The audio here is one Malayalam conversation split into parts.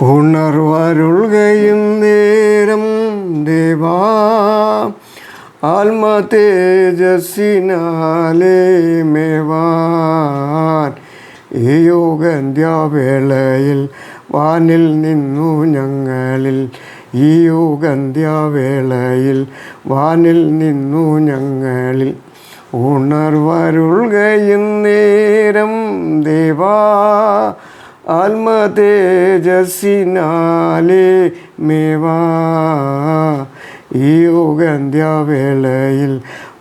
ഉണർവരുൾകയും നേരം ദേവാ ആത്മ തേജസ്സിനാലേ മേവാൻ ഈ യുഗന്ത്യവേളയിൽ വാനിൽ നിന്നു ഞങ്ങളിൽ ഈ യുഗന്ത്യവേളയിൽ വാനിൽ നിന്നു ഞങ്ങളിൽ ഉണർവരുൾകയും നേരം ദേവാ ആത്മ തേജസ്സിനാലേ മേവാ ഈ യുഗന്ത്യവേളയിൽ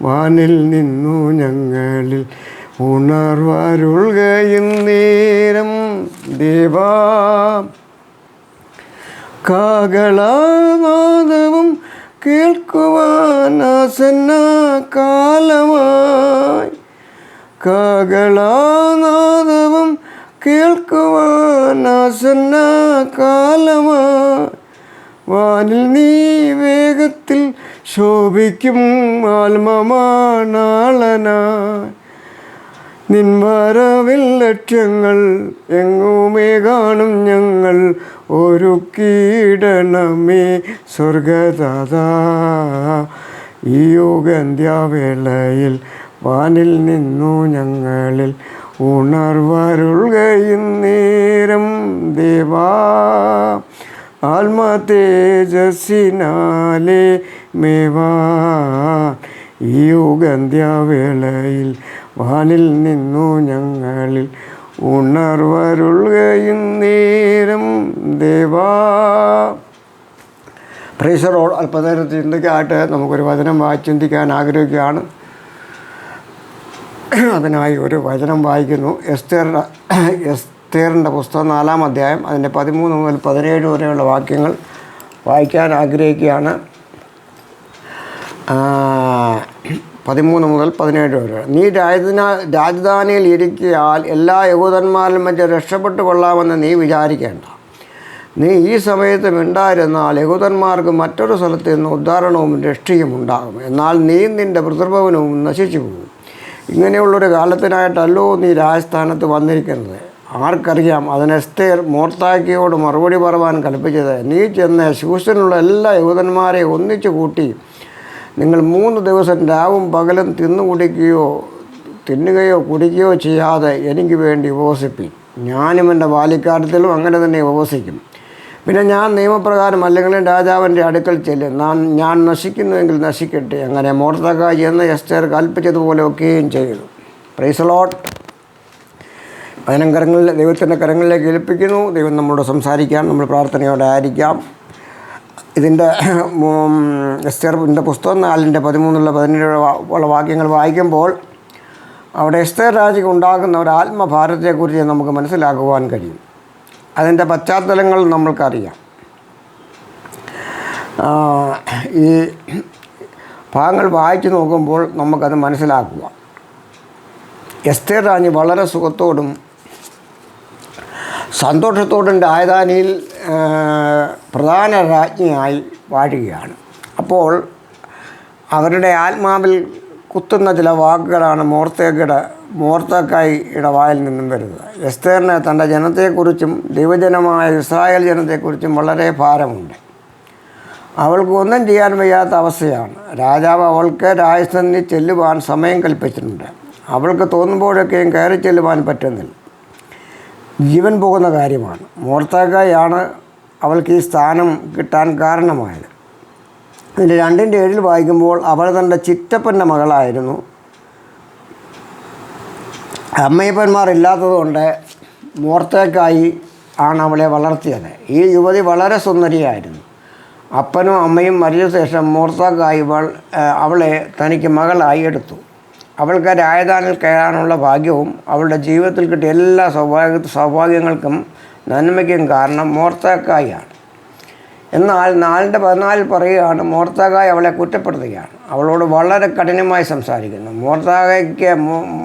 വാനിൽ നിന്നു ഞങ്ങളിൽ ഉണർവരുൾകയും നേരം ദേവാ കാഹളനാദവും കേൾക്കുവാൻ ആസന്ന കാലമായി കാഹളനാദവും കേൾക്കുവാൻ ആസന്ന കാലമായി വാനിൽ നീ വേഗത്തിൽ ശോഭിക്കും ആത്മമാനാളനായി നിൻവരവിൽ ലക്ഷ്യങ്ങൾ എങ്ങുമേ കാണും ഞങ്ങൾ ഒരുക്കിയിടണമേ സ്വർഗദാതാ ഈ യുഗന്ത്യവേളയിൽ വാനിൽ നിന്നു ഞങ്ങളിൽ ഉണർവരുൾകയും നേരം ദേവാ ആത്മ തേജസ്സിനാലേ മേവാ ഈ യുഗന്ത്യവേളയിൽ വാനിൽ നിന്നു ഞങ്ങളിൽ ഉണർവരുൾകയും നേരം ദേവാ. Praise the Lord. അല്പനേരം ചിന്തയ്ക്കായിട്ട് നമുക്കൊരു വചനം ചിന്തിക്കാൻ ആഗ്രഹിക്കുകയാണ്. അതിനായി ഒരു വചനം വായിക്കുന്നു. എസ്തേറിൻ്റെ പുസ്തകം 4-ാം അധ്യായം അതിൻ്റെ 13 മുതൽ 17 വരെയുള്ള വാക്യങ്ങൾ വായിക്കാൻ ആഗ്രഹിക്കുകയാണ്. 13 മുതൽ 17 വരെ. നീ രാജധാനിയിൽ ഇരിക്കിയാൽ എല്ലാ യഹൂദന്മാരിലും മറ്റ് രക്ഷപ്പെട്ടു കൊള്ളാമെന്ന് നീ വിചാരിക്കേണ്ട. നീ ഈ സമയത്ത് മിണ്ടായിരുന്നാൽ യഹൂദന്മാർക്ക് മറ്റൊരു സ്ഥലത്ത് നിന്ന് ഉദ്ധാരണവും രക്ഷയും ഉണ്ടാകും. എന്നാൽ നീ നിൻ്റെ പിതൃഭവനവും നശിച്ചു പോകും. ഇങ്ങനെയുള്ളൊരു കാലത്തിനായിട്ടല്ലോ നീ രാജസ്ഥാനത്ത് വന്നിരിക്കുന്നത്. ആർക്കറിയാം? അതിന് എസ്തേർ മൊർദെഖായിയോട് മറുപടി പറയാൻ കൽപ്പിച്ചത്, നീ ചെന്ന് ശൂശനിലുള്ള എല്ലാ യഹൂദന്മാരെ ഒന്നിച്ചു കൂട്ടി നിങ്ങൾ 3 ദിവസം രാവും പകലും തിന്നുകയോ കുടിക്കുകയോ ചെയ്യാതെ എനിക്ക് വേണ്ടി ഉപവസിപ്പിൻ. ഞാനും എൻ്റെ ബാല്യക്കാലത്തിലും അങ്ങനെ തന്നെ ഉപവസിക്കും. പിന്നെ ഞാൻ നിയമപ്രകാരം അല്ലെങ്കിലും രാജാവിൻ്റെ അടുക്കൽ ചെല്ലും. ഞാൻ നശിക്കുന്നുവെങ്കിൽ നശിക്കട്ടെ. അങ്ങനെ മൊർദെഖായി എന്ന് എസ്തേർ കൽപ്പിച്ചതുപോലെ ഒക്കെയും ചെയ്തു. Praise the Lord. ദൈവത്തിൻ്റെ കരങ്ങളിലേക്ക് ഏൽപ്പിക്കുന്നു. ദൈവം നമ്മളോട് സംസാരിക്കാൻ നമ്മൾ പ്രാർത്ഥനയോടെ ആയിരിക്കാം. ഇതിൻ്റെ എസ്തേറിൻ്റെ പുസ്തകം 4-13-17 വാക്യങ്ങൾ വായിക്കുമ്പോൾ അവിടെ എസ്തേർ രാജയ്ക്ക് ഉണ്ടാകുന്ന ഒരു ആത്മഭാരത്തെക്കുറിച്ച് നമുക്ക് മനസ്സിലാക്കുവാൻ കഴിയും. അതിൻ്റെ പശ്ചാത്തലങ്ങൾ നമ്മൾക്കറിയാം. ഈ ഭാഗങ്ങൾ വായിച്ചു നോക്കുമ്പോൾ നമുക്കത് മനസ്സിലാക്കുക. എസ്തേർ രാജ്ഞി വളരെ സുഖത്തോടും സന്തോഷത്തോടും രാജധാനിയിൽ പ്രധാന രാജ്ഞിയായി വാഴുകയാണ്. അപ്പോൾ അവരുടെ ആത്മാവിൽ കുത്തുന്ന ചില വാക്കുകളാണ് മൊർദെഖായിയുടെ വായിൽ നിന്നും വരുന്നത്. എസ്തേറിന് തൻ്റെ ജനത്തെക്കുറിച്ചും ദൈവജനമായ ഇസ്രായേൽ ജനത്തെക്കുറിച്ചും വളരെ ഭാരമുണ്ട്. അവൾക്ക് ഒന്നും ചെയ്യാൻ വയ്യാത്ത അവസ്ഥയാണ്. രാജാവ് അവൾക്ക് രാജധാനിയിൽ ചെല്ലുവാൻ സമയം കൽപ്പിച്ചിട്ടുണ്ട്. അവൾക്ക് തോന്നുമ്പോഴൊക്കെയും കയറി ചെല്ലുവാൻ പറ്റുന്നില്ല. ജീവൻ പോകുന്ന കാര്യമാണ്. മൊർദെഖായിയാണ് അവൾക്ക് ഈ സ്ഥാനം കിട്ടാൻ കാരണമായത്. ഇതിൻ്റെ 2-7 വായിക്കുമ്പോൾ അവൾ തൻ്റെ ചിറ്റപ്പൻ്റെ മകളായിരുന്നു. അമ്മയപ്പന്മാർ ഇല്ലാത്തതുകൊണ്ട് മൊർദെഖായി ആണ് അവളെ വളർത്തിയത്. ഈ യുവതി വളരെ സുന്ദരിയായിരുന്നു. അപ്പനും അമ്മയും മരിച്ച ശേഷം മൊർദെഖായി അവളെ തനിക്ക് മകളായി എടുത്തു. അവൾക്ക് രാജധാനിയിൽ കയറാനുള്ള ഭാഗ്യവും അവളുടെ ജീവിതത്തിൽ കിട്ടിയ എല്ലാ സൗഭാഗ്യങ്ങൾക്കും നന്മയ്ക്കും കാരണം മൊർദെഖായിയാണ്. എന്നാൽ 4-14 പറയുകയാണ്, മൊർദെഖായി അവളെ കുറ്റപ്പെടുത്തുകയാണ്. അവളോട് വളരെ കഠിനമായി സംസാരിക്കുന്നു.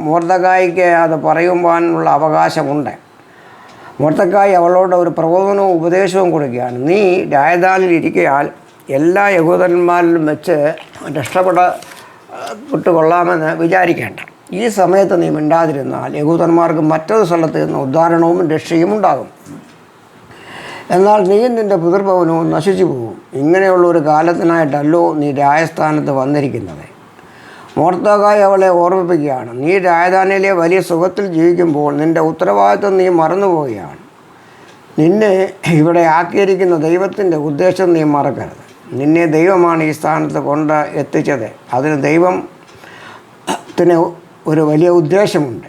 മൊർദെഖായിക്ക് അത് പറയുവാനുള്ള അവകാശമുണ്ട്. മൊർദെഖായി അവളോട് ഒരു പ്രബോധനവും ഉപദേശവും കൊടുക്കുകയാണ്. നീ രാജധാനിയിൽ ഇരിക്കയാൽ എല്ലാ യഹൂദന്മാരിലും വെച്ച് രക്ഷപ്പെട്ടുകൊള്ളാമെന്ന് വിചാരിക്കേണ്ട. ഈ സമയത്ത് നീ മിണ്ടാതിരുന്നാൽ യഹൂദന്മാർക്ക് മറ്റൊരു സ്ഥലത്ത് നിന്ന് ഉദ്ധാരണവും രക്ഷയും ഉണ്ടാകും. എന്നാൽ നീയും നിൻ്റെ പിതൃഭവനവും നശിച്ചു പോകും. ഇങ്ങനെയുള്ള ഒരു കാലത്തിനായിട്ടല്ലോ നീ രാജസ്ഥാനത്ത് വന്നിരിക്കുന്നത്. മോർദെഖായി അവളെ ഓർമ്മിപ്പിക്കുകയാണ്. നീ രാജധാനിയിലെ വലിയ സുഖത്തിൽ ജീവിക്കുമ്പോൾ നിൻ്റെ ഉത്തരവാദിത്വം നീ മറന്നുപോവുകയാണ്. നിന്നെ ഇവിടെ ആക്കിയിരിക്കുന്ന ദൈവത്തിൻ്റെ ഉദ്ദേശം നീ മറക്കരുത്. നിന്നെ ദൈവമാണ് ഈ സ്ഥാനത്ത് കൊണ്ട് എത്തിച്ചത്. അതിന് ദൈവത്തിന് ഒരു വലിയ ഉദ്ദേശമുണ്ട്.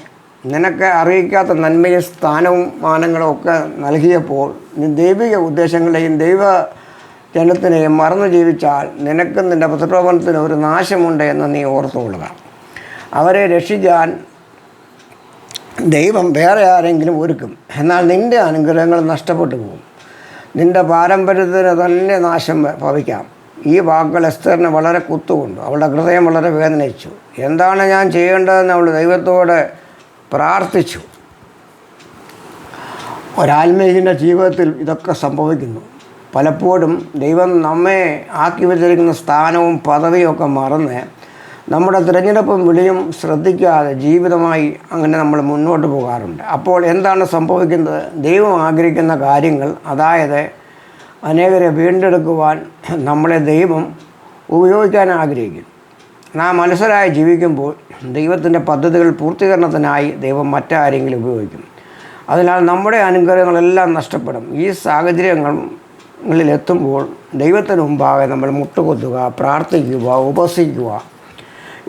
നിനക്ക് അറിയിക്കാത്ത നന്മയും സ്ഥാനവും മാനങ്ങളും ഒക്കെ നൽകിയപ്പോൾ നീ ദൈവിക ഉദ്ദേശങ്ങളെയും ദൈവ ജനത്തിനെയും മറന്നു ജീവിച്ചാൽ നിനക്കും നിൻ്റെ പുത്രഭവനത്തിന് ഒരു നാശമുണ്ട് എന്ന് നീ ഓർത്തുകൊള്ളുക. അവരെ രക്ഷിക്കാൻ ദൈവം വേറെ ആരെങ്കിലും ഒരുക്കും. എന്നാൽ നിൻ്റെ അനുഗ്രഹങ്ങൾ നഷ്ടപ്പെട്ടു പോകും. നിൻ്റെ പാരമ്പര്യത്തിന് തന്നെ നാശം ഭവിക്കാം. ഈ വാക്കുകൾ എസ്തറിനെ വളരെ കുത്തുകൊണ്ടു. അവളുടെ ഹൃദയം വളരെ വേദനിച്ചു. എന്താണ് ഞാൻ ചെയ്യേണ്ടതെന്ന് അവൾ ദൈവത്തോട് പ്രാർത്ഥിച്ചു. ഒരാത്മീയൻ്റെ ജീവിതത്തിൽ ഇതൊക്കെ സംഭവിക്കുന്നു. പലപ്പോഴും ദൈവം നമ്മെ ആക്കി വച്ചിരിക്കുന്ന സ്ഥാനവും പദവിയും ഒക്കെ മറന്ന് നമ്മുടെ തിരഞ്ഞെടുപ്പും വിളിയും ശ്രദ്ധിക്കാതെ ജീവിതമായി അങ്ങനെ നമ്മൾ മുന്നോട്ട് പോകാറുണ്ട്. അപ്പോൾ എന്താണ് സംഭവിക്കുന്നത്? ദൈവം ആഗ്രഹിക്കുന്ന കാര്യങ്ങൾ, അതായത് അനേകരെ വീണ്ടെടുക്കുവാൻ നമ്മളെ ദൈവം ഉപയോഗിക്കാൻ ആഗ്രഹിക്കുന്നു. നാം മനസ്സരായി ജീവിക്കുമ്പോൾ ദൈവത്തിൻ്റെ പദ്ധതികൾ പൂർത്തീകരണത്തിനായി ദൈവം മറ്റാരെങ്കിലും ഉപയോഗിക്കും. അതിനാൽ നമ്മുടെ അനുഗ്രഹങ്ങളെല്ലാം നഷ്ടപ്പെടും. ഈ സാഹചര്യങ്ങളിലെത്തുമ്പോൾ ദൈവത്തിന് മുമ്പാകെ നമ്മൾ മുട്ടുകുത്തുക, പ്രാർത്ഥിക്കുക, ഉപവസിക്കുക.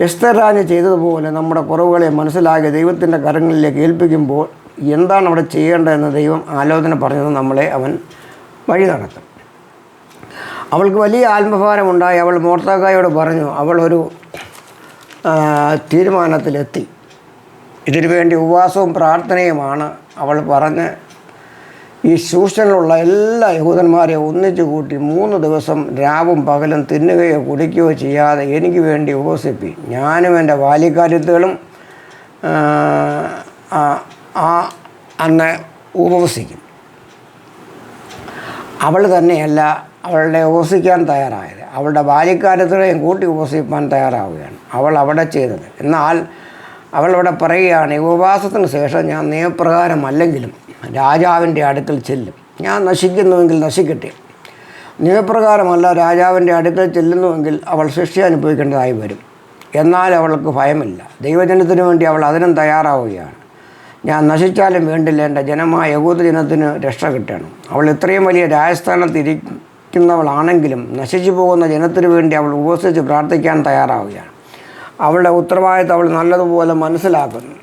എസ്തർ രാജ്ഞി ചെയ്തതുപോലെ നമ്മുടെ കുറവുകളെ മനസ്സിലാക്കി ദൈവത്തിൻ്റെ കരങ്ങളിലേക്ക് ഏൽപ്പിക്കുമ്പോൾ എന്താണ് അവിടെ ചെയ്യേണ്ടതെന്ന് ദൈവം ആലോചന പറഞ്ഞത് നമ്മളെ അവൻ വഴി നടത്തും. അവൾക്ക് വലിയ ആത്മഭാരമുണ്ടായി. അവൾ മോർദെഖായിയോട് പറഞ്ഞു. അവൾ ഒരു തീരുമാനത്തിലെത്തി. ഇതിനു വേണ്ടി ഉപവാസവും പ്രാർത്ഥനയുമാണ് അവൾ പറഞ്ഞ് ഈ ശൂഷനിലുള്ള എല്ലാ യഹൂദന്മാരെയും ഒന്നിച്ചു കൂട്ടി 3 ദിവസം രാവും പകലും തിന്നുകയോ കുടിക്കുകയോ ചെയ്യാതെ എനിക്ക് വേണ്ടി ഉപവസിപ്പി. ഞാനും എൻ്റെ ബാല്യക്കാര്യത്തുകളും അന്ന് ഉപവസിക്കും. അവൾ തന്നെയല്ല അവളുടെ ഉപവസിക്കാൻ തയ്യാറായത്. അവളുടെ ബാല്യക്കാര്യത്തുകളെയും കൂട്ടി ഉപവസിപ്പാൻ തയ്യാറാവുകയാണ് അവൾ അവിടെ ചെയ്തത്. എന്നാൽ അവൾ അവിടെ പറയുകയാണ്, ഉപവാസത്തിന് ശേഷം ഞാൻ നിയമപ്രകാരമല്ലെങ്കിലും രാജാവിൻ്റെ അടുക്കൽ ചെല്ലും. ഞാൻ നശിക്കുന്നുവെങ്കിൽ നശിക്കട്ടെ. നിയമപ്രകാരമല്ല രാജാവിൻ്റെ അടുക്കൽ ചെല്ലുന്നുവെങ്കിൽ അവൾ ശിക്ഷ അനുഭവിക്കേണ്ടതായി വരും. എന്നാൽ അവൾക്ക് ഭയമില്ല. ദൈവജനത്തിനു വേണ്ടി അവൾ അതിനും തയ്യാറാവുകയാണ്. ഞാൻ നശിച്ചാലും വേണ്ടില്ല, എൻ്റെ ജനമായ യഹൂദ ജനത്തിന് രക്ഷ കിട്ടണം. അവൾ ഇത്രയും വലിയ രാജസ്ഥാനത്ത് ഇരിക്കുന്നവളാണെങ്കിലും നശിച്ചു പോകുന്ന ജനത്തിനു വേണ്ടി അവൾ ഉപവസിച്ച് പ്രാർത്ഥിക്കാൻ തയ്യാറാവുകയാണ്. അവളുടെ ഉത്തരവാദിത്തം അവൾ നല്ലതുപോലെ മനസ്സിലാക്കുന്നു.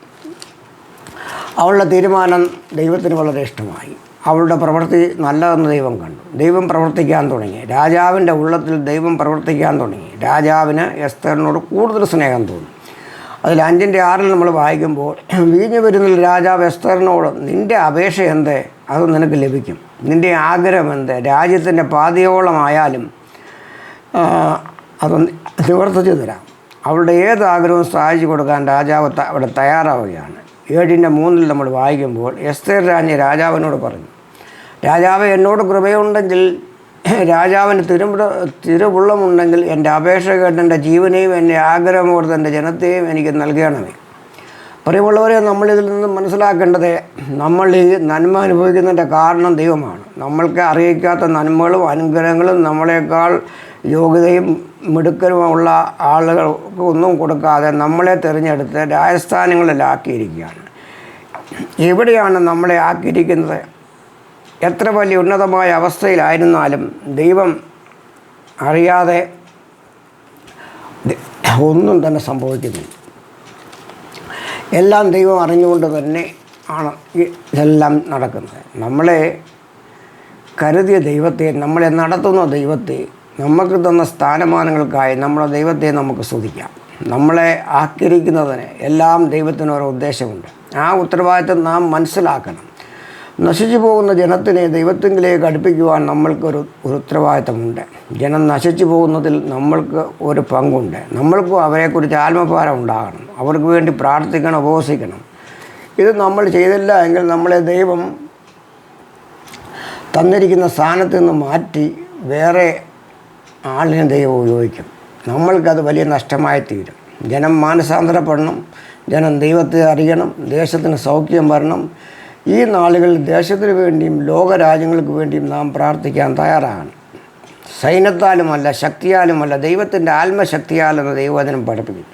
അവളുടെ തീരുമാനം ദൈവത്തിന് വളരെ ഇഷ്ടമായി. അവളുടെ പ്രവൃത്തി നല്ലതെന്ന് ദൈവം കണ്ടു. ദൈവം പ്രവർത്തിക്കാൻ തുടങ്ങി. രാജാവിൻ്റെ ഉള്ളത്തിൽ ദൈവം പ്രവർത്തിക്കാൻ തുടങ്ങി. രാജാവിന് എസ്തറിനോട് കൂടുതൽ സ്നേഹം തോന്നി. അതിൽ 5:6 നമ്മൾ വായിക്കുമ്പോൾ, വീഞ്ഞു വരുന്നതിൽ രാജാവ് എസ്തറിനോട്, നിൻ്റെ അപേക്ഷ എന്ത്? അത് നിനക്ക് ലഭിക്കും. നിൻ്റെ ആഗ്രഹം എന്ത്? രാജ്യത്തിൻ്റെ പാതിയോളമായാലും അത് നിവർത്തിച്ചു തരാം. അവളുടെ ഏത് ആഗ്രഹവും സാധിച്ചു കൊടുക്കാൻ രാജാവ് അവിടെ തയ്യാറാവുകയാണ്. 7:3 നമ്മൾ വായിക്കുമ്പോൾ, എസ്തർ രാജ്ഞി രാജാവിനോട് പറഞ്ഞു, രാജാവ് എന്നോട് കൃപയുണ്ടെങ്കിൽ, രാജാവിന് തിരുവുള്ളമുണ്ടെങ്കിൽ എൻ്റെ അപേക്ഷ കേട്ട് എൻ്റെ ജീവനെയും എൻ്റെ ആഗ്രഹമോർത്ത് എൻ്റെ ജനത്തെയും എനിക്ക് നൽകണമേ. പ്രിയമുള്ളവരെ, നമ്മളിതിൽ നിന്ന് മനസ്സിലാക്കേണ്ടത്, നമ്മൾ ഈ നന്മ അനുഭവിക്കുന്നതിൻ്റെ കാരണം ദൈവമാണ്. നമ്മൾക്ക് അറിയിക്കാത്ത നന്മകളും അനുഗ്രഹങ്ങളും നമ്മളെക്കാൾ യോഗ്യതയും മിടുക്കലുമുള്ള ആളുകൾക്ക് ഒന്നും കൊടുക്കാതെ നമ്മളെ തിരഞ്ഞെടുത്ത് രാജസ്ഥാനങ്ങളിലാക്കിയിരിക്കുകയാണ്. എവിടെയാണ് നമ്മളെ ആക്കിയിരിക്കുന്നത്? എത്ര വലിയ ഉന്നതമായ അവസ്ഥയിലായിരുന്നാലും ദൈവം അറിയാതെ ഒന്നും തന്നെ സംഭവിക്കുന്നില്ല. എല്ലാം ദൈവം അറിഞ്ഞുകൊണ്ട് തന്നെ ആണ് ഇതെല്ലാം നടക്കുന്നത്. നമ്മളെ കരുതിയ ദൈവത്തെ, നമ്മളെ നടത്തുന്ന ദൈവത്തെ, നമുക്ക് തന്ന സ്ഥാനമാനങ്ങൾക്കായി നമ്മുടെ ദൈവത്തെ നമുക്ക് സ്തുതിക്കാം. നമ്മളെ ആക്കിയിരിക്കുന്നതിന് എല്ലാം ദൈവത്തിന് ഓരോ ഉദ്ദേശമുണ്ട്. ആ ഉത്തരവാദിത്വം നാം മനസ്സിലാക്കണം. നശിച്ചു പോകുന്ന ജനത്തിനെ ദൈവത്തിലേക്ക് അടുപ്പിക്കുവാൻ നമ്മൾക്കൊരു ഉത്തരവാദിത്തമുണ്ട്. ജനം നശിച്ചു പോകുന്നതിൽ നമ്മൾക്ക് ഒരു പങ്കുണ്ട്. നമ്മൾക്കും അവരെക്കുറിച്ച് ആത്മഭാരം ഉണ്ടാകണം. അവർക്ക് വേണ്ടി പ്രാർത്ഥിക്കണം, ഉപവസിക്കണം. ഇത് നമ്മൾ ചെയ്തില്ല എങ്കിൽ നമ്മളെ ദൈവം തന്നിരിക്കുന്ന സ്ഥാനത്ത് നിന്ന് മാറ്റി വേറെ ആളിനെ ദൈവം ഉപയോഗിക്കും. നമ്മൾക്കത് വലിയ നഷ്ടമായി തീരും. ജനം മാനസാന്തരപ്പെടണം, ജനം ദൈവത്തെ അറിയണം, ദേശത്തിന് സൗഖ്യം വരണം. ഈ നാളുകളിൽ ദേശത്തിന് വേണ്ടിയും ലോകരാജ്യങ്ങൾക്ക് വേണ്ടിയും നാം പ്രാർത്ഥിക്കാൻ തയ്യാറാകണം. സൈന്യത്താലുമല്ല, ശക്തിയാലുമല്ല, ദൈവത്തിൻ്റെ ആത്മശക്തിയാലെന്ന് ദൈവവചനം പഠിപ്പിക്കുന്നു.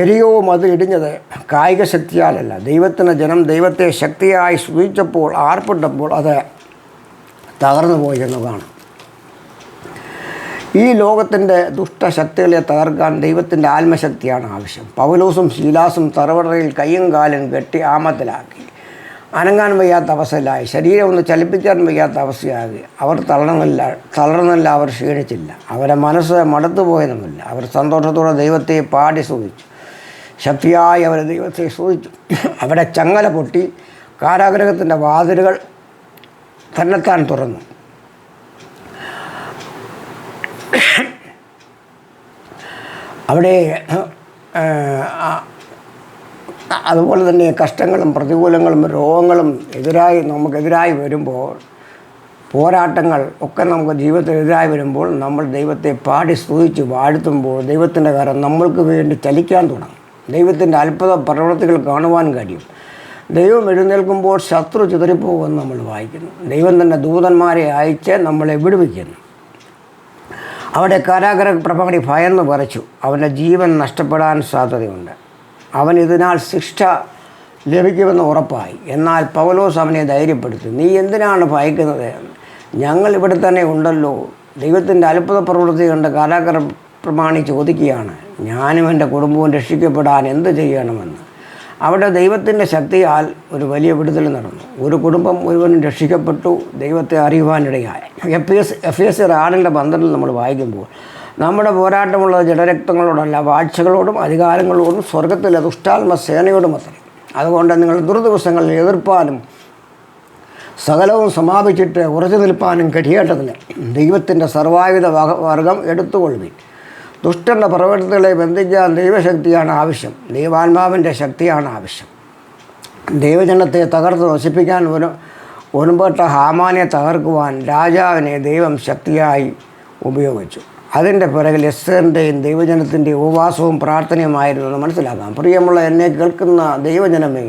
എരിയോ അത് ഇടിഞ്ഞത് കായിക ശക്തിയാലല്ല, ദൈവത്തിൻ്റെ ജനം ദൈവത്തെ ശക്തിയായി സ്തുതിച്ചപ്പോൾ, ആർപ്പിട്ടപ്പോൾ അത് തകർന്നു പോയി എന്ന് കാണാം. ഈ ലോകത്തിൻ്റെ ദുഷ്ടശക്തികളെ തകർക്കാൻ ദൈവത്തിൻ്റെ ആത്മശക്തിയാണ് ആവശ്യം. പൗലോസും ശീലാസും തറവറയിൽ കയ്യും കാലും കെട്ടി ആമത്തിലാക്കി. അനങ്ങാൻ വയ്യാത്ത അവസ്ഥയിലായി. ശരീരം ഒന്ന് ചലിപ്പിക്കാൻ വയ്യാത്ത അവസ്ഥയാകി. അവർ തളർന്നല്ല, അവർ ക്ഷീണിച്ചില്ല. അവരുടെ മനസ്സ് മടുത്തുപോയതുമില്ല. അവർ സന്തോഷത്തോടെ ദൈവത്തെ പാടി സ്തുതിച്ചു. ശക്തിയായി അവർ ദൈവത്തെ സ്തുതിച്ചു. അവിടെ ചങ്ങല പൊട്ടി, കാരാഗ്രഹത്തിൻ്റെ വാതിലുകൾ തന്നെത്താൻ തുറന്നു. അവിടെ അതുപോലെ തന്നെ കഷ്ടങ്ങളും പ്രതികൂലങ്ങളും രോഗങ്ങളും നമുക്കെതിരായി വരുമ്പോൾ, പോരാട്ടങ്ങൾ ഒക്കെ നമുക്ക് ജീവിതത്തിനെതിരായി വരുമ്പോൾ, നമ്മൾ ദൈവത്തെ പാടി സ്തുതിച്ച് വാഴ്ത്തുമ്പോൾ ദൈവത്തിൻ്റെ കാര്യം നമ്മൾക്ക് വേണ്ടി ചലിക്കാൻ തുടങ്ങും. ദൈവത്തിൻ്റെ അത്ഭുത പ്രവൃത്തികൾ കാണുവാൻ കഴിയും. ദൈവം എഴുന്നേൽക്കുമ്പോൾ ശത്രു ചിതറിപ്പോകുമെന്ന് നമ്മൾ വായിക്കുന്നു. ദൈവം തന്നെ ദൂതന്മാരെ അയച്ച് നമ്മളെ വിടുവിക്കുന്നു. അവിടെ കാരാഗ്രഹ പ്രഭാകരി ഭയന്ന് പറിച്ചു. അവൻ്റെ ജീവൻ നഷ്ടപ്പെടാൻ സാധ്യതയുണ്ട്. അവൻ ഇതിനാൽ ശിക്ഷ ലഭിക്കുമെന്ന് ഉറപ്പായി. എന്നാൽ പൗലോസ് അവനെ ധൈര്യപ്പെടുത്തി. നീ എന്തിനാണ് ഭയക്കുന്നത്? ഞങ്ങൾ ഇവിടെ തന്നെ ഉണ്ടല്ലോ. ദൈവത്തിൻ്റെ അത്ഭുത പ്രവൃത്തി കണ്ട് കാരാഗ്രഹ പ്രമാണി ചോദിക്കുകയാണ്, ഞാനും എൻ്റെ കുടുംബവും രക്ഷിക്കപ്പെടാൻ എന്ത് ചെയ്യണമെന്ന്. അവിടെ ദൈവത്തിൻ്റെ ശക്തിയാൽ ഒരു വലിയ വിടുതൽ നടന്നു. ഒരു കുടുംബം മുഴുവനും രക്ഷിക്കപ്പെട്ടു. ദൈവത്തെ അറിയുവാനിടയായി. എഫേസ്യർ 6:12 നമ്മൾ വായിക്കുമ്പോൾ, നമ്മുടെ പോരാട്ടമുള്ളത് ജഡരക്തങ്ങളോടല്ല, വാഴ്ചകളോടും അധികാരങ്ങളോടും സ്വർഗത്തിലെ ദുഷ്ടാത്മ സേനയോടും അത്രേ. അതുകൊണ്ട് നിങ്ങൾ ദുർദിവസങ്ങളിൽ എതിർപ്പാനും സകലവും സമാപിച്ചിട്ട് ഉറച്ചു നിൽപ്പാനും കഴിയേണ്ടതിന് ദൈവത്തിൻ്റെ സർവായുധ വർഗം എടുത്തുകൊള്ളുവിൻ. ദുഷ്ടൻ്റെ പ്രവൃത്തികളെ ബന്ധിക്കാൻ ദൈവശക്തിയാണ് ആവശ്യം. ദൈവാത്മാവിൻ്റെ ശക്തിയാണ് ആവശ്യം. ദൈവജനത്തെ തകർത്ത് നശിപ്പിക്കാൻ ഒരുമ്പെട്ട ഹാമാനെ തകർക്കുവാൻ രാജാവിനെ ദൈവം ശക്തിയായി ഉപയോഗിച്ചു. അതിൻ്റെ പിറകിൽ എസ്തറിൻ്റെയും ദൈവജനത്തിൻ്റെയും ഉപവാസവും പ്രാർത്ഥനയുമായിരുന്നു എന്ന് മനസ്സിലാക്കാം. പ്രിയമുള്ള എന്നെ കേൾക്കുന്ന ദൈവജനമേ,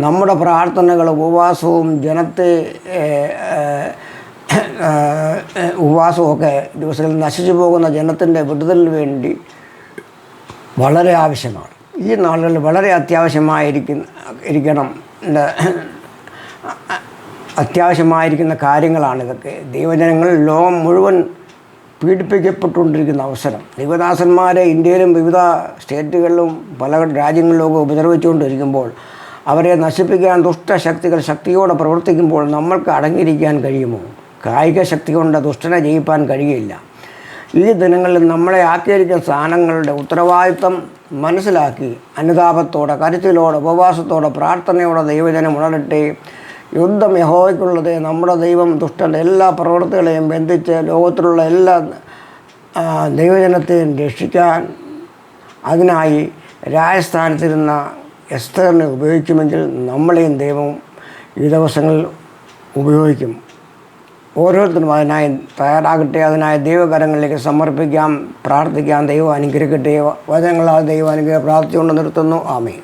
നമ്മുടെ പ്രാർത്ഥനകളും ഉപവാസവും ജനത്തെ ഉപവാസമൊക്കെ ദിവസങ്ങളിൽ നശിച്ചു പോകുന്ന ജനത്തിൻ്റെ വിടുതലിന് വേണ്ടി വളരെ ആവശ്യമാണ്. ഈ നാളുകളിൽ വളരെ അത്യാവശ്യമായിരിക്കുന്ന കാര്യങ്ങളാണിതൊക്കെ. ദൈവജനങ്ങൾ ലോകം മുഴുവൻ പീഡിപ്പിക്കപ്പെട്ടുകൊണ്ടിരിക്കുന്ന അവസരം. ദൈവദാസന്മാരെ ഇന്ത്യയിലും വിവിധ സ്റ്റേറ്റുകളിലും പല രാജ്യങ്ങളിലൊക്കെ ഉപദ്രവിച്ചുകൊണ്ടിരിക്കുമ്പോൾ, അവരെ നശിപ്പിക്കാൻ ദുഷ്ടശക്തികൾ ശക്തിയോടെ പ്രവർത്തിക്കുമ്പോൾ നമ്മൾക്ക് അടങ്ങിയിരിക്കാൻ കഴിയുമോ? കായിക ശക്തി കൊണ്ട് ദുഷ്ടനെ ജയിപ്പാൻ കഴിയില്ല. ഈ ദിനങ്ങളിൽ നമ്മളെ ആക്കിയിരിക്കുന്ന സ്ഥാനങ്ങളുടെ ഉത്തരവാദിത്വം മനസ്സിലാക്കി അനുതാപത്തോടെ, കരുത്തിലോടെ, ഉപവാസത്തോടെ, പ്രാർത്ഥനയോടെ ദൈവജനം ഉണരട്ടെ. യുദ്ധം യഹോവയ്ക്കുള്ളത്. നമ്മുടെ ദൈവം ദുഷ്ടൻ്റെ എല്ലാ പ്രവൃത്തികളെയും ബന്ധിച്ച് ലോകത്തിലുള്ള എല്ലാ ദൈവജനത്തെയും രക്ഷിക്കാൻ അതിനായി രാജസ്ഥാനത്തിരുന്ന എസ്തറിനെ ഉപയോഗിക്കുമെങ്കിൽ നമ്മളെയും ദൈവം ഈ ദിവസങ്ങളിൽ ഉപയോഗിക്കും. ഓരോരുത്തരും അതിനായി തയ്യാറാകട്ടെ. അതിനായി ദൈവകരങ്ങളിലേക്ക് സമർപ്പിക്കാം, പ്രാർത്ഥിക്കാം. ദൈവം അനുഗ്രഹിക്കട്ടെ. വചനങ്ങളാൽ ദൈവം അനുഗ്രഹം പ്രാർത്ഥിച്ചുകൊണ്ട് നിർത്തുന്നു. ആമേൻ.